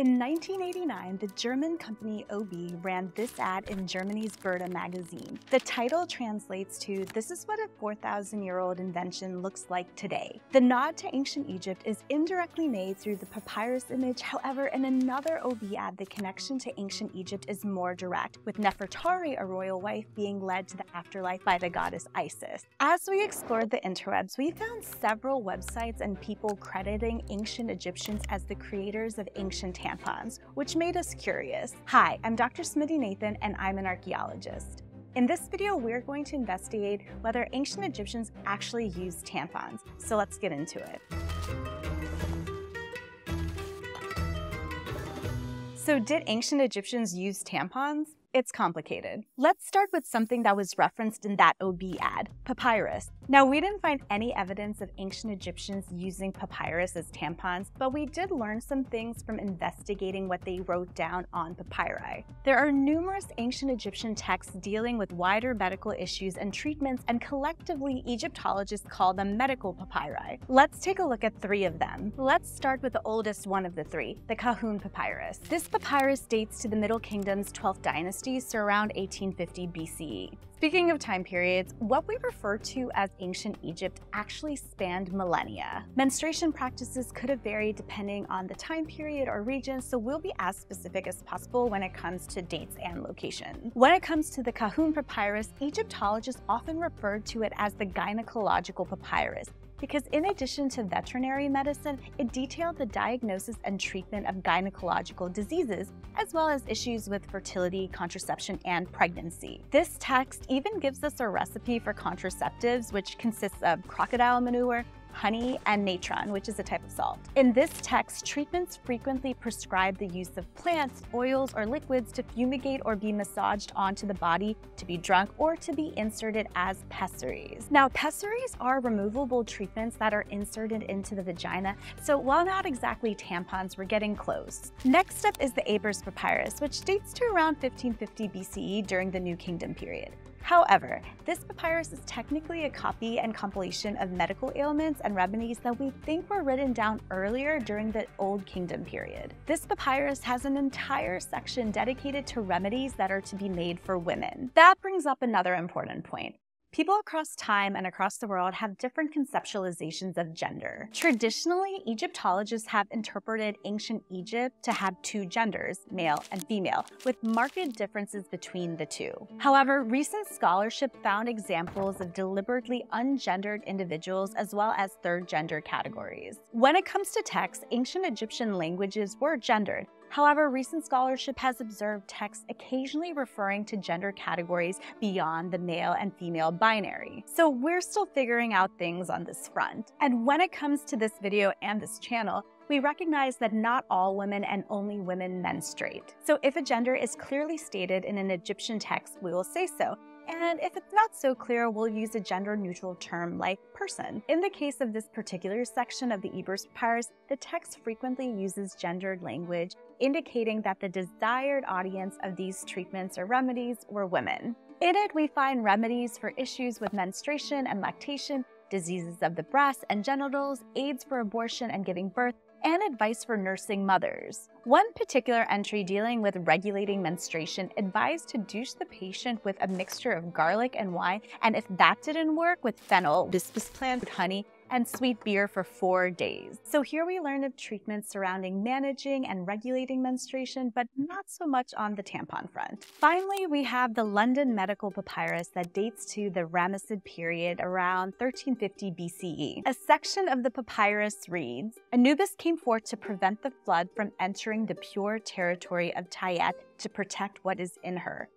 In 1989, the German company OB ran this ad in Germany's Berta magazine. The title translates to, "This is what a 4,000-year-old invention looks like today." The nod to ancient Egypt is indirectly made through the papyrus image. However, in another OB ad, the connection to ancient Egypt is more direct, with Nefertari, a royal wife, being led to the afterlife by the goddess Isis. As we explored the interwebs, we found several websites and people crediting ancient Egyptians as the creators of ancient tampons, which made us curious. Hi, I'm Dr. Smiti Nathan, and I'm an archaeologist. In this video, we're going to investigate whether ancient Egyptians actually used tampons. So let's get into it. So did ancient Egyptians use tampons? It's complicated. Let's start with something that was referenced in that OB ad, papyrus. Now, we didn't find any evidence of ancient Egyptians using papyrus as tampons, but we did learn some things from investigating what they wrote down on papyri. There are numerous ancient Egyptian texts dealing with wider medical issues and treatments, and collectively, Egyptologists call them medical papyri. Let's take a look at three of them. Let's start with the oldest one of the three, the Kahun Papyrus. This papyrus dates to the Middle Kingdom's 12th dynasty, so around 1850 BCE. Speaking of time periods, what we refer to as ancient Egypt actually spanned millennia. Menstruation practices could have varied depending on the time period or region, so we'll be as specific as possible when it comes to dates and location. When it comes to the Kahun Papyrus, Egyptologists often referred to it as the gynecological papyrus, because in addition to veterinary medicine, it detailed the diagnosis and treatment of gynecological diseases, as well as issues with fertility, contraception, and pregnancy. This text even gives us a recipe for contraceptives, which consists of crocodile manure, honey, and natron, which is a type of salt. In this text, treatments frequently prescribe the use of plants, oils, or liquids to fumigate or be massaged onto the body, to be drunk, or to be inserted as pessaries. Now, pessaries are removable treatments that are inserted into the vagina, so while not exactly tampons, we're getting close. Next up is the Ebers Papyrus, which dates to around 1550 BCE during the New Kingdom period. However, this papyrus is technically a copy and compilation of medical ailments and remedies that we think were written down earlier during the Old Kingdom period. This papyrus has an entire section dedicated to remedies that are to be made for women. That brings up another important point. People across time and across the world have different conceptualizations of gender. Traditionally, Egyptologists have interpreted ancient Egypt to have two genders, male and female, with marked differences between the two. However, recent scholarship found examples of deliberately ungendered individuals as well as third gender categories. When it comes to texts, ancient Egyptian languages were gendered. However, recent scholarship has observed texts occasionally referring to gender categories beyond the male and female binary. So we're still figuring out things on this front. And when it comes to this video and this channel, we recognize that not all women and only women menstruate. So if a gender is clearly stated in an Egyptian text, we will say so. And if it's not so clear, we'll use a gender-neutral term like person. In the case of this particular section of the Ebers Papyrus, the text frequently uses gendered language, indicating that the desired audience of these treatments or remedies were women. In it, we find remedies for issues with menstruation and lactation, diseases of the breasts and genitals, aids for abortion and giving birth, and advice for nursing mothers. One particular entry dealing with regulating menstruation advised to douche the patient with a mixture of garlic and wine, and if that didn't work, with fennel, hibiscus plant, honey, and sweet beer for 4 days. So here we learn of treatments surrounding managing and regulating menstruation, but not so much on the tampon front. Finally, we have the London Medical Papyrus that dates to the Ramessid period around 1350 BCE. A section of the papyrus reads, "Anubis came forth to prevent the flood from entering the pure territory of Tayet to protect what is in her.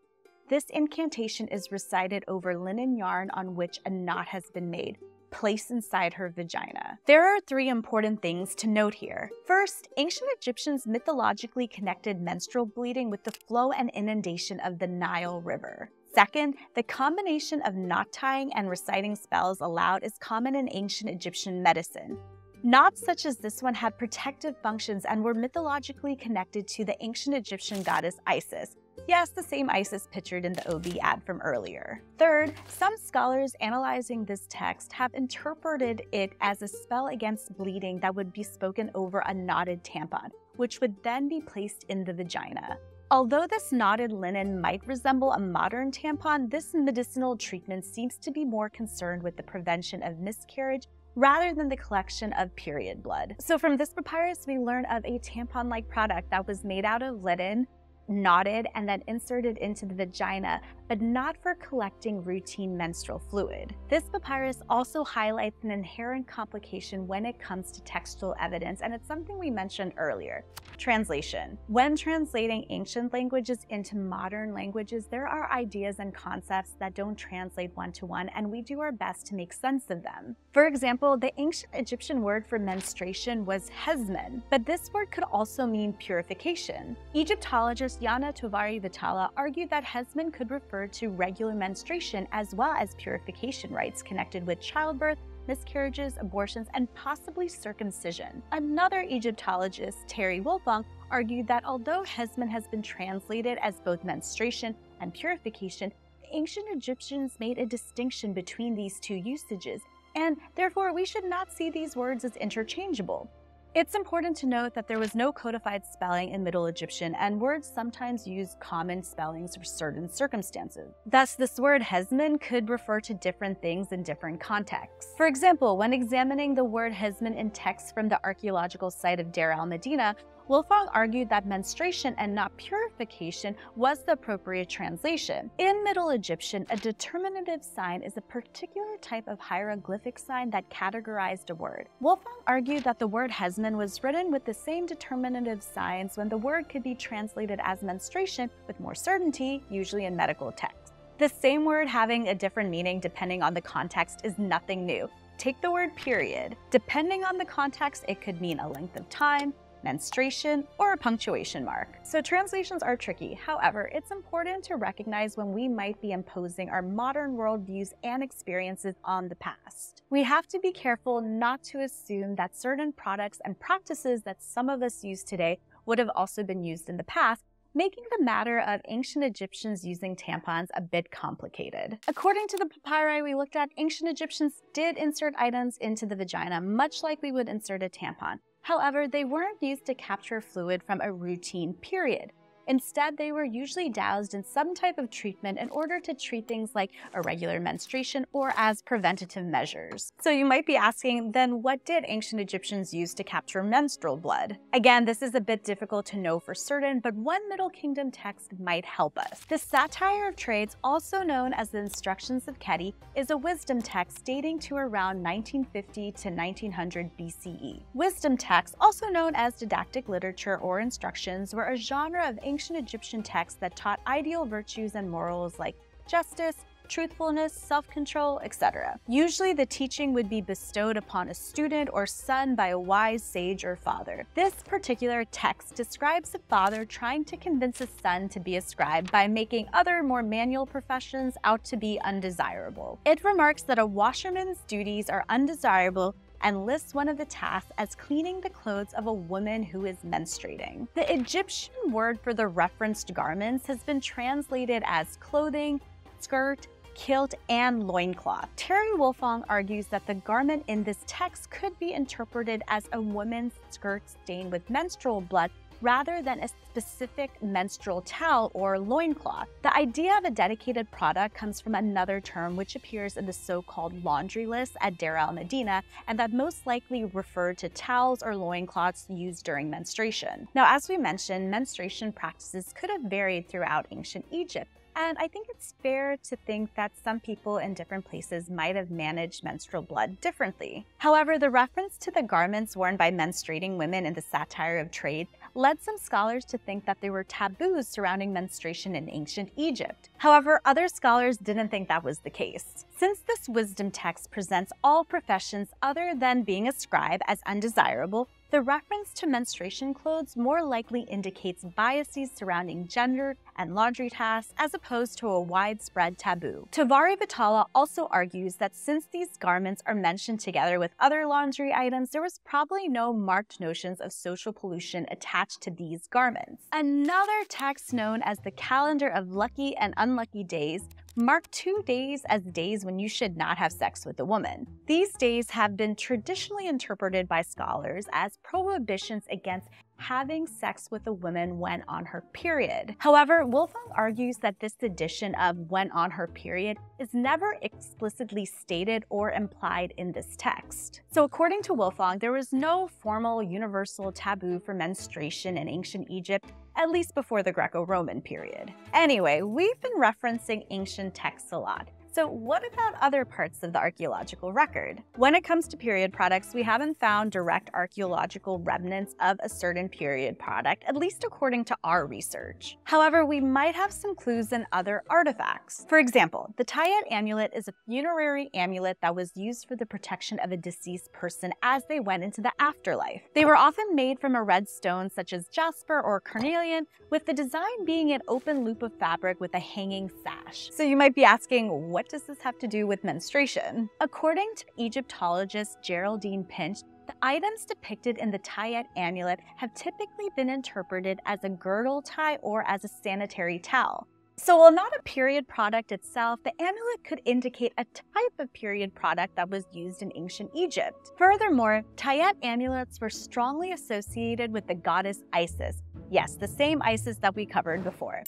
This incantation is recited over linen yarn on which a knot has been made, placed inside her vagina." There are three important things to note here. First, ancient Egyptians mythologically connected menstrual bleeding with the flow and inundation of the Nile River. Second, the combination of knot tying and reciting spells aloud is common in ancient Egyptian medicine. Knots such as this one had protective functions and were mythologically connected to the ancient Egyptian goddess Isis. Yes, the same Isis pictured in the OB ad from earlier. Third, some scholars analyzing this text have interpreted it as a spell against bleeding that would be spoken over a knotted tampon, which would then be placed in the vagina. Although this knotted linen might resemble a modern tampon, this medicinal treatment seems to be more concerned with the prevention of miscarriage rather than the collection of period blood. So from this papyrus, we learn of a tampon-like product that was made out of linen, knotted, and then inserted into the vagina, but not for collecting routine menstrual fluid. This papyrus also highlights an inherent complication when it comes to textual evidence, and it's something we mentioned earlier: translation. When translating ancient languages into modern languages, there are ideas and concepts that don't translate one-to-one, and we do our best to make sense of them. For example, the ancient Egyptian word for menstruation was hezmen, but this word could also mean purification. Egyptologist Yana Tovari Vitala argued that hezmen could refer to regular menstruation as well as purification rites connected with childbirth, miscarriages, abortions, and possibly circumcision. Another Egyptologist, Terry Wolfong, argued that although hezmen has been translated as both menstruation and purification, the ancient Egyptians made a distinction between these two usages, and therefore we should not see these words as interchangeable. It's important to note that there was no codified spelling in Middle Egyptian, and words sometimes use common spellings for certain circumstances. Thus, this word hezmen could refer to different things in different contexts. For example, when examining the word hezmen in texts from the archaeological site of Deir el-Medina, Wolfong argued that menstruation and not purification was the appropriate translation. In Middle Egyptian, a determinative sign is a particular type of hieroglyphic sign that categorized a word. Wolfong argued that the word hezmen was written with the same determinative signs when the word could be translated as menstruation with more certainty, usually in medical texts. The same word having a different meaning depending on the context is nothing new. Take the word period. Depending on the context, it could mean a length of time, menstruation, or a punctuation mark. So translations are tricky. However, it's important to recognize when we might be imposing our modern worldviews and experiences on the past. We have to be careful not to assume that certain products and practices that some of us use today would have also been used in the past, making the matter of ancient Egyptians using tampons a bit complicated. According to the papyri we looked at, ancient Egyptians did insert items into the vagina, much like we would insert a tampon. However, they weren't used to capture fluid from a routine period. Instead, they were usually doused in some type of treatment in order to treat things like irregular menstruation or as preventative measures. So you might be asking, then what did ancient Egyptians use to capture menstrual blood? Again, this is a bit difficult to know for certain, but one Middle Kingdom text might help us. The Satire of Trades, also known as the Instructions of Keti, is a wisdom text dating to around 1950 to 1900 BCE. Wisdom texts, also known as didactic literature or instructions, were a genre of ancient Egyptian texts that taught ideal virtues and morals like justice, truthfulness, self-control, etc. Usually the teaching would be bestowed upon a student or son by a wise sage or father. This particular text describes a father trying to convince his son to be a scribe by making other more manual professions out to be undesirable. It remarks that a washerman's duties are undesirable and lists one of the tasks as cleaning the clothes of a woman who is menstruating. The Egyptian word for the referenced garments has been translated as clothing, skirt, kilt, and loincloth. Terry Wolfong argues that the garment in this text could be interpreted as a woman's skirt stained with menstrual blood rather than a specific menstrual towel or loincloth. The idea of a dedicated product comes from another term which appears in the so-called laundry list at Deir el-Medina, and that most likely referred to towels or loincloths used during menstruation. Now, as we mentioned, menstruation practices could have varied throughout ancient Egypt, and I think it's fair to think that some people in different places might have managed menstrual blood differently. However, the reference to the garments worn by menstruating women in the Satire of Trade led some scholars to think that there were taboos surrounding menstruation in ancient Egypt. However, other scholars didn't think that was the case. Since this wisdom text presents all professions other than being a scribe as undesirable, the reference to menstruation clothes more likely indicates biases surrounding gender and laundry tasks as opposed to a widespread taboo. Tovari Vitala also argues that since these garments are mentioned together with other laundry items, there was probably no marked notions of social pollution attached to these garments. Another text known as the Calendar of Lucky and Unlucky Days mark 2 days as days when you should not have sex with a woman. These days have been traditionally interpreted by scholars as prohibitions against having sex with a woman when on her period. However, Wolfgang argues that this addition of when on her period is never explicitly stated or implied in this text. So according to Wolfgang, there was no formal universal taboo for menstruation in ancient Egypt, at least before the Greco-Roman period. Anyway, we've been referencing ancient texts a lot. So what about other parts of the archaeological record? When it comes to period products, we haven't found direct archaeological remnants of a certain period product, at least according to our research. However, we might have some clues in other artifacts. For example, the Tayet amulet is a funerary amulet that was used for the protection of a deceased person as they went into the afterlife. They were often made from a red stone such as jasper or carnelian, with the design being an open loop of fabric with a hanging sash. So you might be asking, what does this have to do with menstruation? According to Egyptologist Geraldine Pinch, the items depicted in the Tayet amulet have typically been interpreted as a girdle tie or as a sanitary towel. So while not a period product itself, the amulet could indicate a type of period product that was used in ancient Egypt. Furthermore, Tayet amulets were strongly associated with the goddess Isis. Yes, the same Isis that we covered before.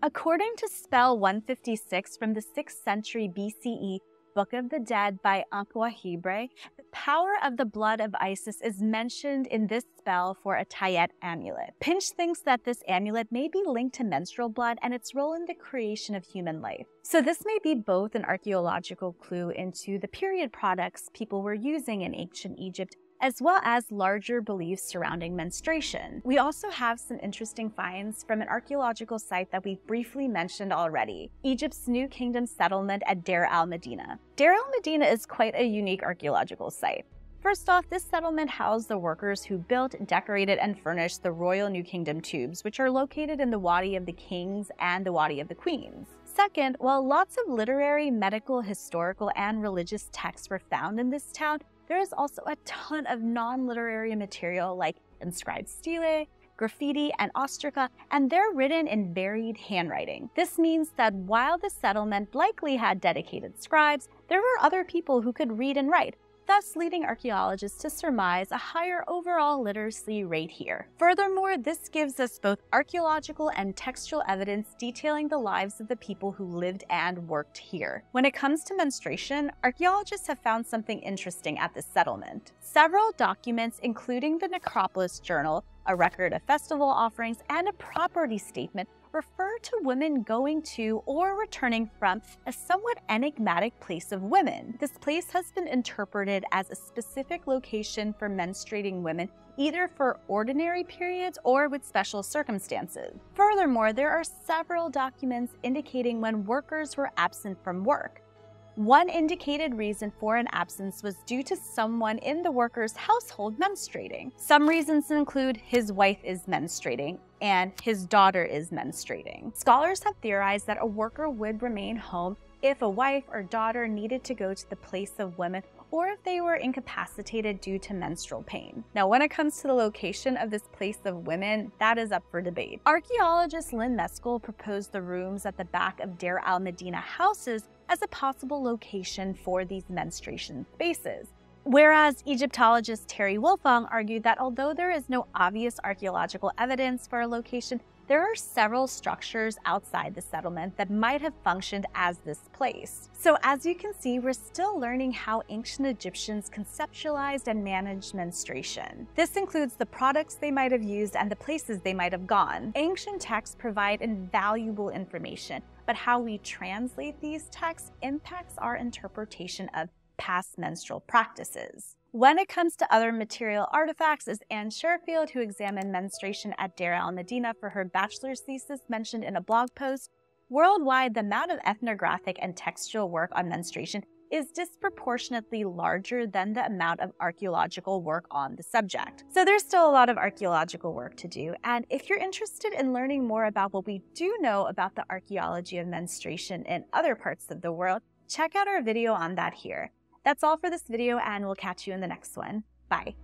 According to spell 156 from the 6th century BCE Book of the Dead by Ankh-Wahibre, the power of the blood of Isis is mentioned in this spell for a Tayet amulet. Pinch thinks that this amulet may be linked to menstrual blood and its role in the creation of human life. So this may be both an archaeological clue into the period products people were using in ancient Egypt, as well as larger beliefs surrounding menstruation. We also have some interesting finds from an archaeological site that we've briefly mentioned already, Egypt's New Kingdom settlement at Deir el-Medina. Deir el-Medina is quite a unique archaeological site. First off, this settlement housed the workers who built, decorated, and furnished the royal New Kingdom tubes, which are located in the Wadi of the Kings and the Wadi of the Queens. Second, while lots of literary, medical, historical, and religious texts were found in this town, there is also a ton of non-literary material like inscribed stele, graffiti, and ostraca, and they're written in varied handwriting. This means that while the settlement likely had dedicated scribes, there were other people who could read and write, thus leading archaeologists to surmise a higher overall literacy rate here. Furthermore, this gives us both archaeological and textual evidence detailing the lives of the people who lived and worked here. When it comes to menstruation, archaeologists have found something interesting at this settlement. Several documents, including the Necropolis Journal, a record of festival offerings, and a property statement, refer to women going to or returning from a somewhat enigmatic place of women. This place has been interpreted as a specific location for menstruating women, either for ordinary periods or with special circumstances. Furthermore, there are several documents indicating when workers were absent from work. One indicated reason for an absence was due to someone in the worker's household menstruating. Some reasons include his wife is menstruating and his daughter is menstruating. Scholars have theorized that a worker would remain home if a wife or daughter needed to go to the place of women or if they were incapacitated due to menstrual pain. Now, when it comes to the location of this place of women, that is up for debate. Archaeologist Lynn Meskel proposed the rooms at the back of Deir el-Medina houses as a possible location for these menstruation spaces. Whereas Egyptologist Terry Wolfgang argued that although there is no obvious archaeological evidence for a location, there are several structures outside the settlement that might have functioned as this place. So as you can see, we're still learning how ancient Egyptians conceptualized and managed menstruation. This includes the products they might have used and the places they might have gone. Ancient texts provide invaluable information, but how we translate these texts impacts our interpretation of past menstrual practices. When it comes to other material artifacts, as Anne Sherfield, who examined menstruation at Deir el-Medina for her bachelor's thesis, mentioned in a blog post, worldwide, the amount of ethnographic and textual work on menstruation is disproportionately larger than the amount of archaeological work on the subject. So there's still a lot of archaeological work to do, and if you're interested in learning more about what we do know about the archaeology of menstruation in other parts of the world, check out our video on that here. That's all for this video, and we'll catch you in the next one. Bye.